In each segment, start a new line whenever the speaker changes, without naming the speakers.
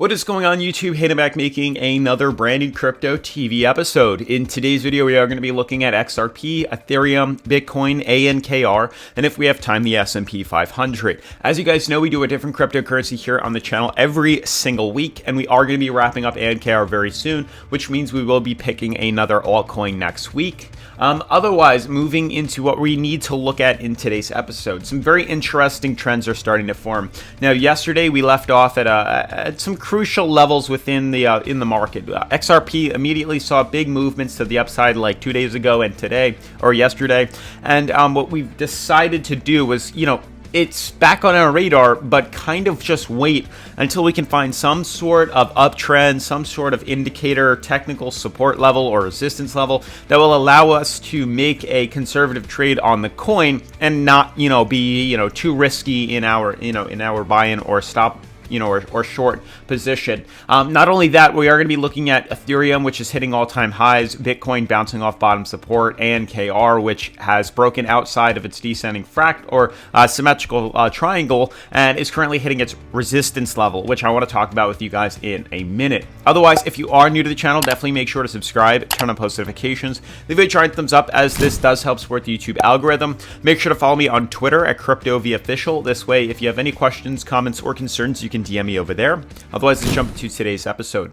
What is going on YouTube? Hayden back making another brand new crypto TV episode. In today's video, we are going to be looking at XRP, Ethereum, Bitcoin, ANKR, and if we have time, the S&P 500. As you guys know, we do a different cryptocurrency here on the channel every single week, and we are going to be wrapping up ANKR very soon, which means we will be picking another altcoin next week. Otherwise, moving into what we need to look at in today's episode, some very interesting trends are starting to form. Now, yesterday we left off at some crucial levels within the in the market. XRP immediately saw big movements to the upside like 2 days ago and today or yesterday, and what we've decided to do was, it's back on our radar, but kind of just wait until we can find some sort of uptrend, some sort of indicator, technical support level or resistance level that will allow us to make a conservative trade on the coin and not, be, too risky in our, in our buy-in or stop, or short position. Not only that, we are going to be looking at Ethereum, which is hitting all-time highs, Bitcoin bouncing off bottom support, and KR, which has broken outside of its descending fract or symmetrical triangle and is currently hitting its resistance level, which I want to talk about with you guys in a minute. Otherwise, if you are new to the channel, definitely make sure to subscribe, turn on post notifications, leave a giant thumbs up as this does help support the YouTube algorithm. Make sure to follow me on Twitter at CryptoVOfficial. This way, if you have any questions, comments, or concerns, you can DM me over there. Otherwise, let's jump into today's episode.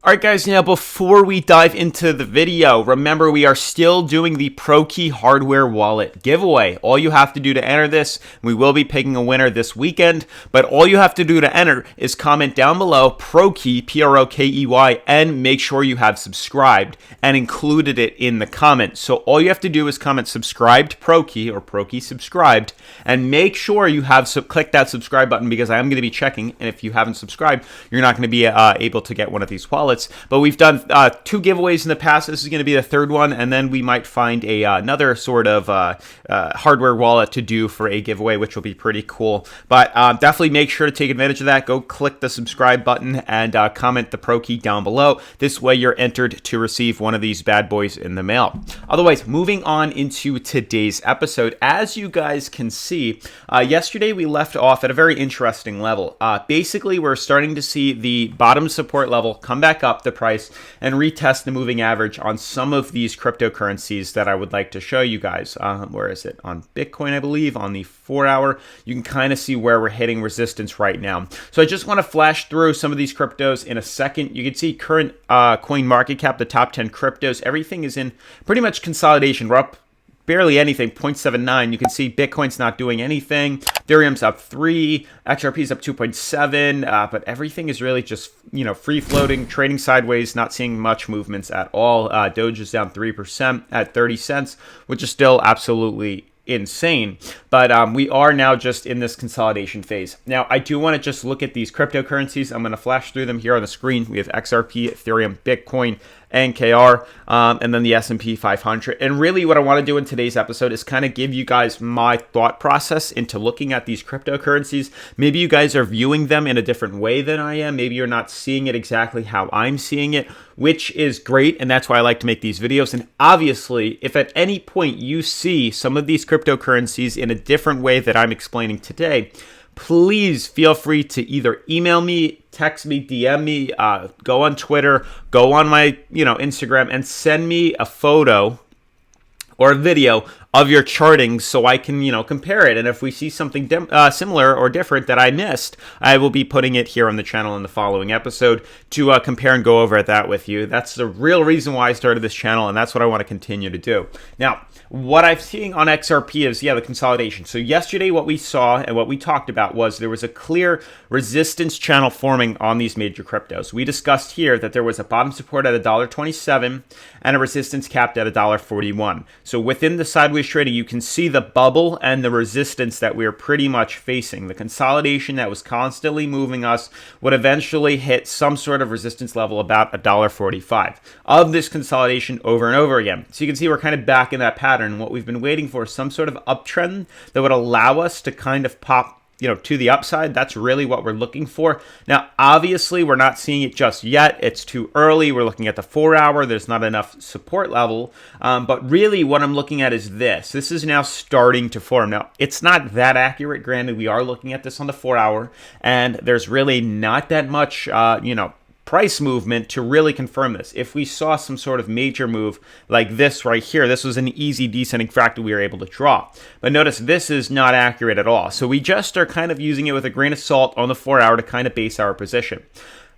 Alright guys, now before we dive into the video, remember we are still doing the ProKey hardware wallet giveaway. All you have to do to enter this, we will be picking a winner this weekend, but all you have to do to enter is comment down below ProKey, P-R-O-K-E-Y, and make sure you have subscribed and included it in the comment. So all you have to do is comment subscribed ProKey or ProKey subscribed, and make sure you have click that subscribe button because I am going to be checking, and if you haven't subscribed, you're not going to be able to get one of these wallets. But we've done 2 giveaways in the past. This is going to be the third one, and then we might find another sort of hardware wallet to do for a giveaway, which will be pretty cool. But definitely make sure to take advantage of that. Go click the subscribe button and comment the ProKey down below. This way you're entered to receive one of these bad boys in the mail. Otherwise, moving on into today's episode, as you guys can see, yesterday we left off at a very interesting level. Basically, we're starting to see the bottom support level come back up the price and retest the moving average on some of these cryptocurrencies that I would like to show you guys. Where is it? On Bitcoin, I believe, on the 4-hour. You can kind of see where we're hitting resistance right now. So I just want to flash through some of these cryptos in a second. You can see current coin market cap, the top 10 cryptos. Everything is in pretty much consolidation. We're up barely anything, 0.79. You can see Bitcoin's not doing anything. Ethereum's up 3, XRP's up 2.7, but everything is really just, free floating, trading sideways, not seeing much movements at all. Doge is down 3% at 30 cents, which is still absolutely insane, but we are now just in this consolidation phase. Now, I do want to just look at these cryptocurrencies. I'm going to flash through them here on the screen. We have XRP, Ethereum, Bitcoin, and KR, and then the S&P 500. And really what I want to do in today's episode is kind of give you guys my thought process into looking at these cryptocurrencies. Maybe you guys are viewing them in a different way than I am. Maybe you're not seeing it exactly how I'm seeing it, which is great, and that's why I like to make these videos. And obviously, if at any point you see some of these cryptocurrencies in a different way that I'm explaining today, please feel free to either email me, text me, DM me, go on Twitter, go on my Instagram, and send me a photo or a video of your charting so I can, compare it. And if we see something similar or different that I missed, I will be putting it here on the channel in the following episode to compare and go over that with you. That's the real reason why I started this channel, and that's what I want to continue to do. Now, what I'm seeing on XRP is, the consolidation. So yesterday what we saw and what we talked about was there was a clear resistance channel forming on these major cryptos. We discussed here that there was a bottom support at $1.27 and a resistance capped at $1.41. So within the sideways trading, you can see the bubble and the resistance that we're pretty much facing. The consolidation that was constantly moving us would eventually hit some sort of resistance level about $1.45 of this consolidation over and over again. So you can see we're kind of back in that pattern. What we've been waiting for is some sort of uptrend that would allow us to kind of pop to the upside. That's really what we're looking for. Now, obviously, we're not seeing it just yet. It's too early. We're looking at the 4-hour. There's not enough support level. But really, what I'm looking at is this. This is now starting to form. Now, it's not that accurate. Granted, we are looking at this on the 4-hour, and there's really not that much, price movement to really confirm this. If we saw some sort of major move like this right here, this was an easy descending fractal we were able to draw. But notice this is not accurate at all. So we just are kind of using it with a grain of salt on the 4-hour to kind of base our position.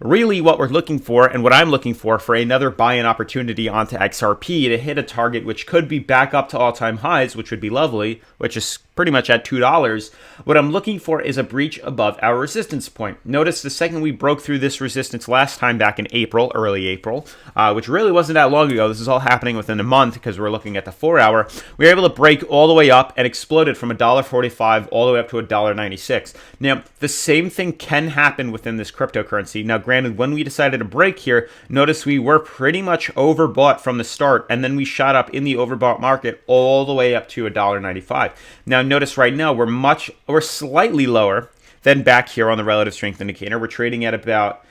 Really what we're looking for, and what I'm looking for another buy-in opportunity onto XRP to hit a target which could be back up to all-time highs, which would be lovely, which is pretty much at $2. What I'm looking for is a breach above our resistance point. Notice the second we broke through this resistance last time back in April, early April, which really wasn't that long ago. This is all happening within a month because we're looking at the 4-hour. We were able to break all the way up and exploded from $1.45 all the way up to $1.96. Now, the same thing can happen within this cryptocurrency. Now, granted, when we decided to break here, notice we were pretty much overbought from the start, and then we shot up in the overbought market all the way up to $1.95. Now, notice right now we're slightly lower than back here on the relative strength indicator. We're trading at about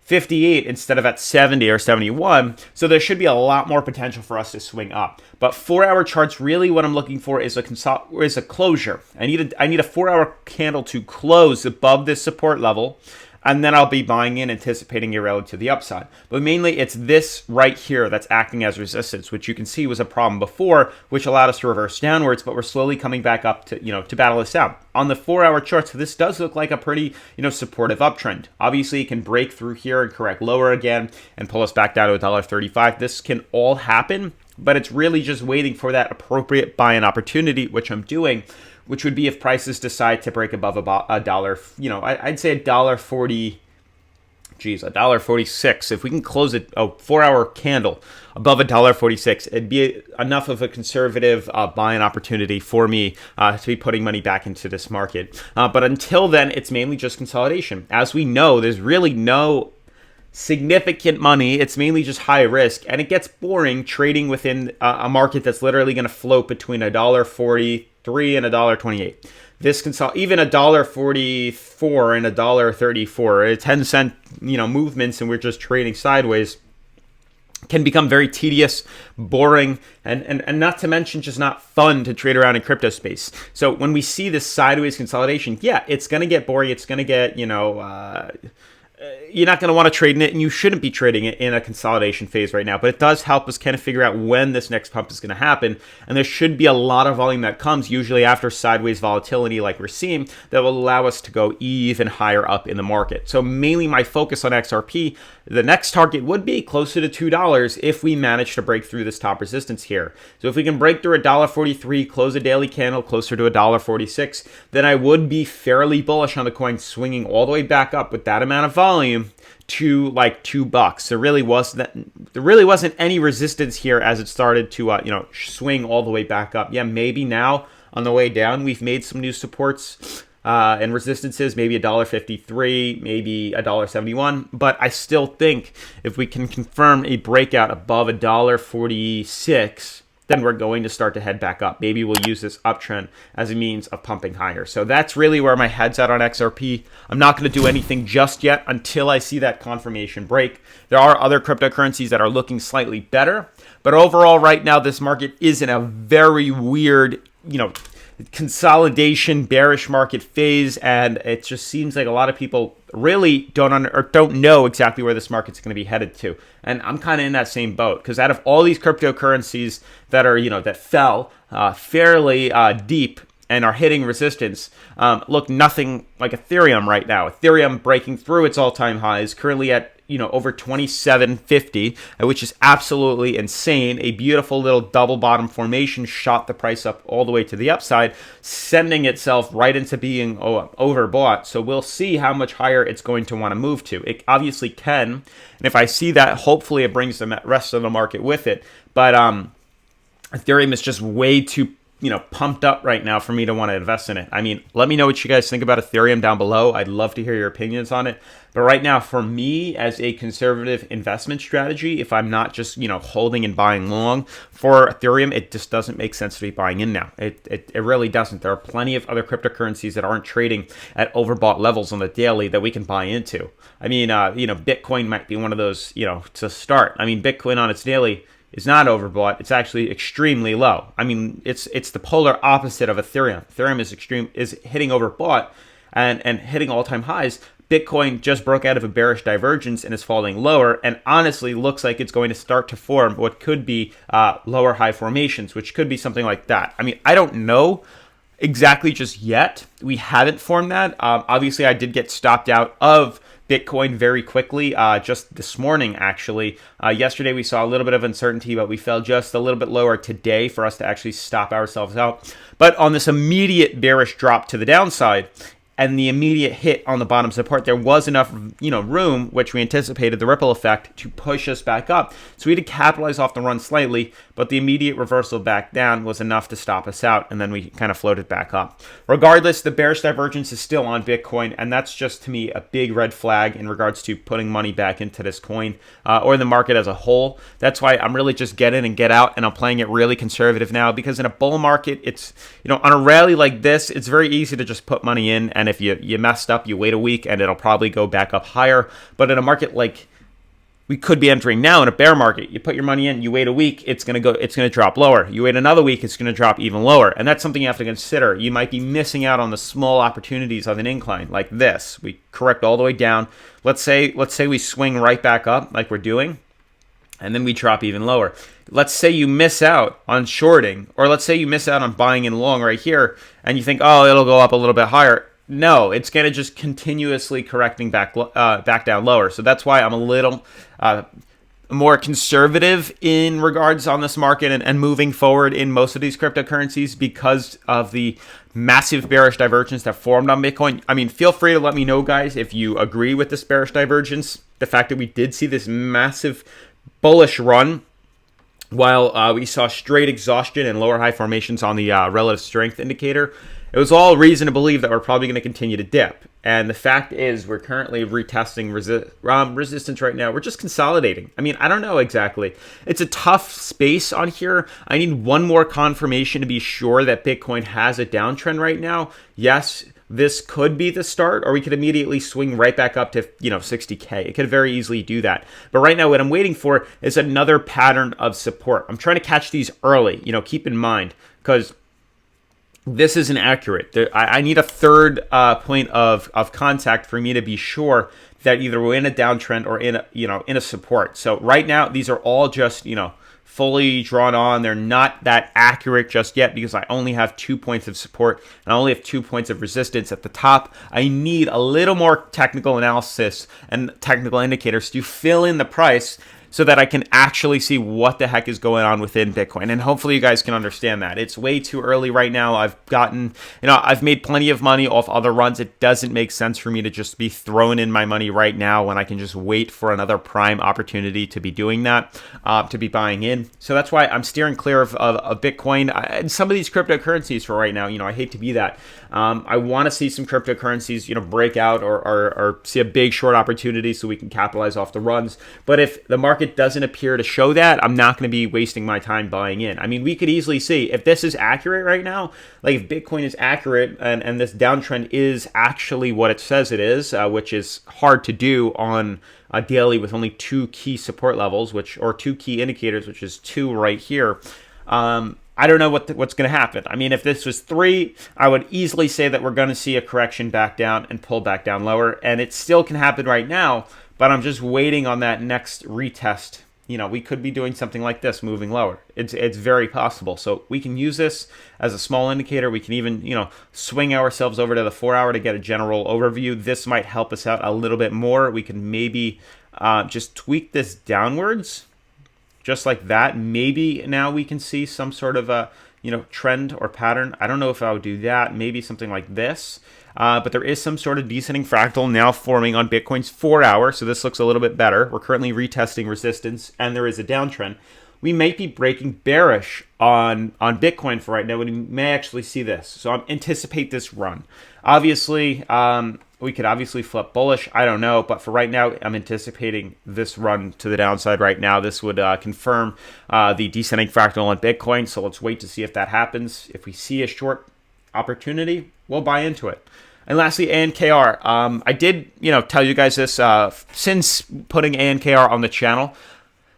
58 instead of at 70 or 71. So there should be a lot more potential for us to swing up. But 4-hour charts, really what I'm looking for is a closure. I need a 4-hour candle to close above this support level, and then I'll be buying in, anticipating a rally to the upside. But mainly it's this right here that's acting as resistance, which you can see was a problem before, which allowed us to reverse downwards, but we're slowly coming back up to battle this out. On the 4-hour charts, this does look like a pretty, supportive uptrend. Obviously, it can break through here and correct lower again and pull us back down to $1.35. This can all happen, but it's really just waiting for that appropriate buy-in opportunity, which I'm doing, which would be if prices decide to break above about $1, I'd say $1.40, $1.46. If we can close a 4-hour candle above $1.46, it'd be enough of a conservative buying opportunity for me to be putting money back into this market. But until then, it's mainly just consolidation. As we know, there's really no significant money. It's mainly just high risk, and it gets boring trading within a market that's literally going to float between $1.43 and $1.28. This even $1.44 and $1.34, 10-cent movements, and we're just trading sideways, can become very tedious, boring, and not to mention just not fun to trade around in crypto space. So when we see this sideways consolidation, yeah, it's going to get boring. It's going to get, you're not going to want to trade in it, and you shouldn't be trading it in a consolidation phase right now. But it does help us kind of figure out when this next pump is going to happen. And there should be a lot of volume that comes, usually after sideways volatility like we're seeing, that will allow us to go even higher up in the market. So mainly my focus on XRP, the next target would be closer to $2 if we manage to break through this top resistance here. So if we can break through $1.43, close a daily candle closer to $1.46, then I would be fairly bullish on the coin swinging all the way back up with that amount of volume to like $2. There really wasn't any resistance here as it started to swing all the way back up. Yeah, maybe now on the way down we've made some new supports and resistances, maybe $1.53, maybe $1.71, but I still think if we can confirm a breakout above $1.46, then we're going to start to head back up. Maybe we'll use this uptrend as a means of pumping higher. So that's really where my head's at on XRP. I'm not going to do anything just yet until I see that confirmation break. There are other cryptocurrencies that are looking slightly better, but overall right now this market is in a very weird, consolidation bearish market phase, and it just seems like a lot of people really don't know exactly where this market's going to be headed to. And I'm kind of in that same boat, because out of all these cryptocurrencies that are that fell fairly deep and are hitting resistance, look nothing like Ethereum right now. Ethereum breaking through its all-time highs, currently at over 2750, which is absolutely insane. A beautiful little double bottom formation shot the price up all the way to the upside, sending itself right into being overbought. So we'll see how much higher it's going to want to move to. It obviously can, and if I see that, hopefully it brings the rest of the market with it. But Ethereum is just way too pumped up right now for me to want to invest in it. I mean, let me know what you guys think about Ethereum down below. I'd love to hear your opinions on it. But right now, for me, as a conservative investment strategy, if I'm not just, holding and buying long for Ethereum, it just doesn't make sense to be buying in now. It really doesn't. There are plenty of other cryptocurrencies that aren't trading at overbought levels on the daily that we can buy into. I mean, Bitcoin might be one of those, to start. I mean, Bitcoin on its daily is not overbought. It's actually extremely low. I mean, it's the polar opposite of Ethereum. Ethereum is hitting overbought and hitting all-time highs. Bitcoin just broke out of a bearish divergence and is falling lower, and honestly looks like it's going to start to form what could be lower high formations, which could be something like that. I mean, I don't know exactly just yet. We haven't formed that. Obviously, I did get stopped out of Bitcoin very quickly, just this morning, actually. Yesterday, we saw a little bit of uncertainty, but we fell just a little bit lower today for us to actually stop ourselves out. But on this immediate bearish drop to the downside, and the immediate hit on the bottom support, there was enough, room, which we anticipated the ripple effect, to push us back up. So we had to capitalize off the run slightly, but the immediate reversal back down was enough to stop us out, and then we kind of floated back up. Regardless, the bearish divergence is still on Bitcoin, and that's just, to me, a big red flag in regards to putting money back into this coin or the market as a whole. That's why I'm really just get in and get out, and I'm playing it really conservative now, because in a bull market, it's, on a rally like this, it's very easy to just put money in, and if you messed up, you wait a week and it'll probably go back up higher. But in a market like we could be entering now, in a bear market, you put your money in, you wait a week, it's going to drop lower. You wait another week, it's going to drop even lower. And that's something you have to consider. You might be missing out on the small opportunities of an incline like this. We correct all the way down. Let's say we swing right back up like we're doing, and then we drop even lower. Let's say you miss out on shorting, or let's say you miss out on buying in long right here, and you think, oh, it'll go up a little bit higher. No, it's going to just continuously correcting back down lower. So that's why I'm a little more conservative in regards on this market and moving forward in most of these cryptocurrencies because of the massive bearish divergence that formed on Bitcoin. I mean, feel free to let me know, guys, if you agree with this bearish divergence. The fact that we did see this massive bullish run while we saw straight exhaustion and lower high formations on the relative strength indicator. It was all reason to believe that we're probably going to continue to dip. And the fact is, we're currently retesting resistance right now. We're just consolidating. I mean, I don't know exactly. It's a tough space on here. I need one more confirmation to be sure that Bitcoin has a downtrend right now. Yes, this could be the start, or we could immediately swing right back up to, 60K. It could very easily do that. But right now, what I'm waiting for is another pattern of support. I'm trying to catch these early, keep in mind, because this isn't accurate. I need a third point of contact for me to be sure that either we're in a downtrend or in a support. So right now, these are all just, fully drawn on. They're not that accurate just yet because I only have 2 points of support and I only have 2 points of resistance at the top. I need a little more technical analysis and technical indicators to fill in the price so that I can actually see what the heck is going on within Bitcoin. And hopefully you guys can understand that. It's way too early right now. I've made plenty of money off other runs. It doesn't make sense for me to just be throwing in my money right now when I can just wait for another prime opportunity to be doing that, to be buying in. So that's why I'm steering clear of Bitcoin and some of these cryptocurrencies for right now. I hate to be that. I want to see some cryptocurrencies, break out or see a big short opportunity so we can capitalize off the runs. But if the market doesn't appear to show that, I'm not going to be wasting my time buying in. I mean, we could easily see if this is accurate right now, like if Bitcoin is accurate and this downtrend is actually what it says it is, which is hard to do on a daily with only 2 key support levels, or 2 key indicators, which is 2 right here. I don't know what's going to happen. I mean, if this was 3, I would easily say that we're going to see a correction back down and pull back down lower. And it still can happen right now, but I'm just waiting on that next retest. We could be doing something like this, moving lower. It's very possible. So we can use this as a small indicator. We can even, swing ourselves over to the 4-hour to get a general overview. This might help us out a little bit more. We can maybe just tweak this downwards. Just like that, maybe now we can see some sort of a trend or pattern. I don't know if I would do that. Maybe something like this. But there is some sort of descending fractal now forming on Bitcoin's 4-hour. So this looks a little bit better. We're currently retesting resistance and there is a downtrend. we might be breaking bearish on Bitcoin for right now, and we may actually see this. So I anticipate this run. Obviously, we could obviously flip bullish. I don't know, but for right now, I'm anticipating this run to the downside right now. This would confirm the descending fractal on Bitcoin. So let's wait to see if that happens. If we see a short opportunity, we'll buy into it. And lastly, ANKR. I did, tell you guys this since putting ANKR on the channel,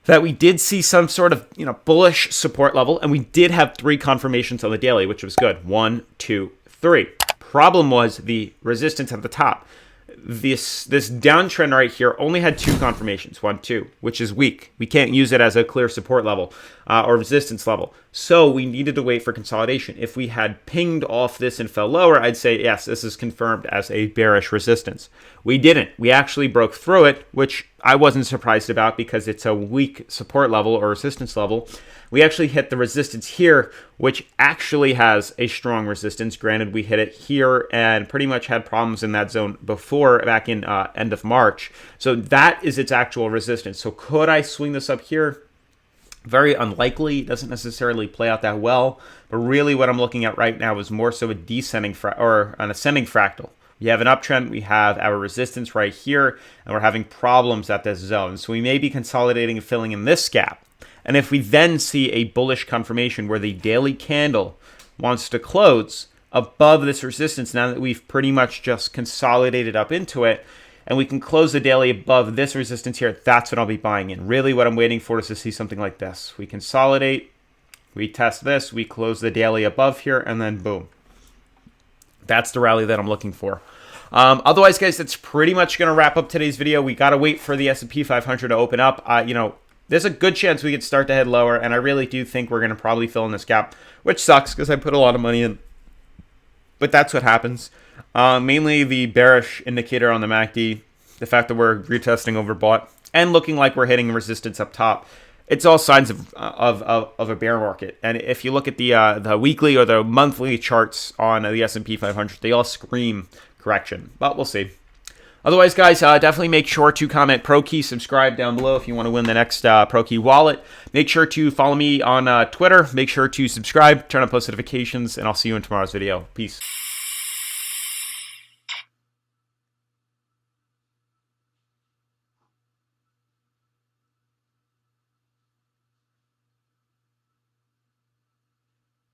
that we did see some sort of, bullish support level, and we did have 3 confirmations on the daily, which was good. 1, 2, 3. Problem was the resistance at the top. This downtrend right here only had 2 confirmations, 1, 2, which is weak. We can't use it as a clear support level or resistance level. So we needed to wait for consolidation. If we had pinged off this and fell lower, I'd say, yes, this is confirmed as a bearish resistance. We didn't. We actually broke through it, which I wasn't surprised about because it's a weak support level or resistance level. We actually hit the resistance here, which actually has a strong resistance. Granted, we hit it here and pretty much had problems in that zone before, back in end of March. So that is its actual resistance. So could I swing this up here? Very unlikely. It doesn't necessarily play out that well. But really what I'm looking at right now is more so a descending or an ascending fractal. We have an uptrend, we have our resistance right here, and we're having problems at this zone. So we may be consolidating and filling in this gap. And if we then see a bullish confirmation where the daily candle wants to close above this resistance, now that we've pretty much just consolidated up into it, and we can close the daily above this resistance here, that's what I'll be buying in. Really what I'm waiting for is to see something like this. We consolidate, we test this, we close the daily above here, and then boom. That's the rally that I'm looking for. Otherwise, guys, that's pretty much going to wrap up today's video. We got to wait for the S&P 500 to open up. There's a good chance we could start to head lower, and I really do think we're going to probably fill in this gap, which sucks because I put a lot of money in. But that's what happens. Mainly the bearish indicator on the MACD, the fact that we're retesting overbought, and looking like we're hitting resistance up top. It's all signs of a bear market. And if you look at the weekly or the monthly charts on the S&P 500, they all scream correction. But we'll see. Otherwise, guys, definitely make sure to comment Pro Key, subscribe down below if you want to win the next Pro Key wallet. Make sure to follow me on Twitter. Make sure to subscribe, turn on post notifications, and I'll see you in tomorrow's video. Peace.